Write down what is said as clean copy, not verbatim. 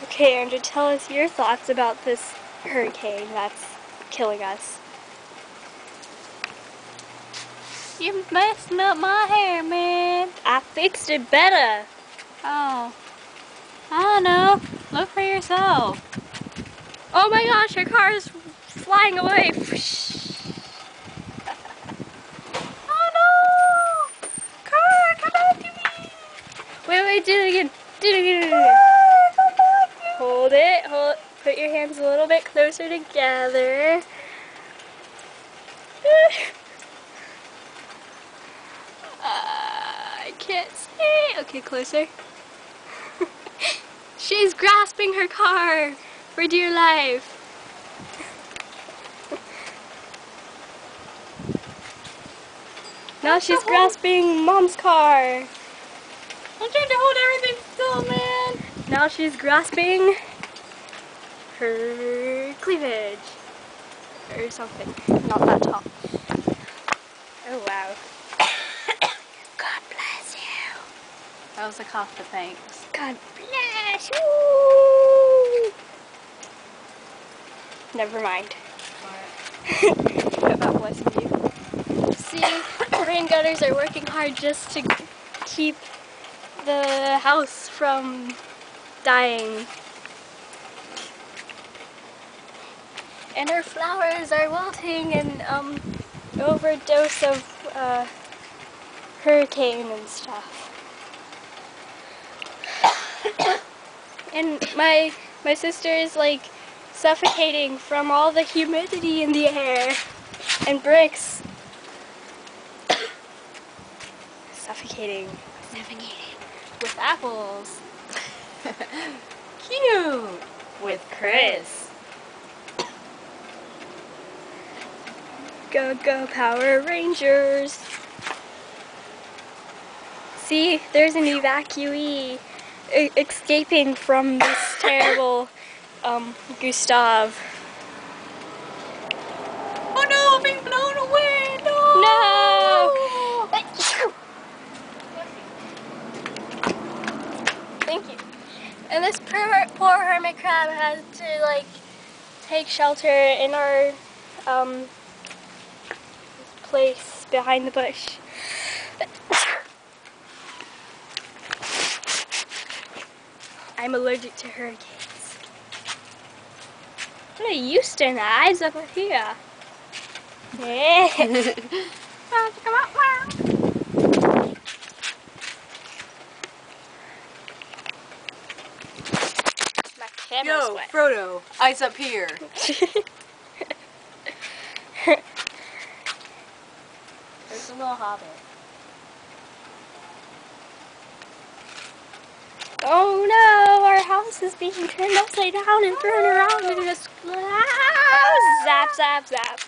Okay, Andrew, tell us your thoughts about this hurricane that's killing us. You messing up my hair, man. I fixed it better. Oh. I don't know. Look for yourself. Oh my gosh, her car is flying away. Oh no! Car, come back to me! Wait, do it again. Do it again. Come back to me! Hold it. Put your hands a little bit closer together. I can't see. Okay, closer. She's grasping her car for dear life. Now she's grasping Mom's car. I'm trying to hold everything still, man. Now she's grasping her cleavage. Or something. Not that tall. Oh wow. God bless you. That was a cough, but thanks. God bless you. Never mind. About blessing you. See, rain gutters are working hard just to keep the house from dying. And our flowers are wilting and overdose of hurricane and stuff. And my sister is like suffocating from all the humidity in the air and bricks. Suffocating with apples. Cute! With Chris. Go, go, Power Rangers. See, there's an evacuee escaping from this terrible Gustave. Oh no, I'm being blown away! No! Thank you. And this poor hermit crab has to like take shelter in our place behind the bush. I'm allergic to hurricanes. What are you staring at? Eyes up here. Yeah. My camera's Yo, wet. Frodo, eyes up here. There's a little hobbit. Oh no, our house is being turned upside down and thrown around in a zap, zap, zap.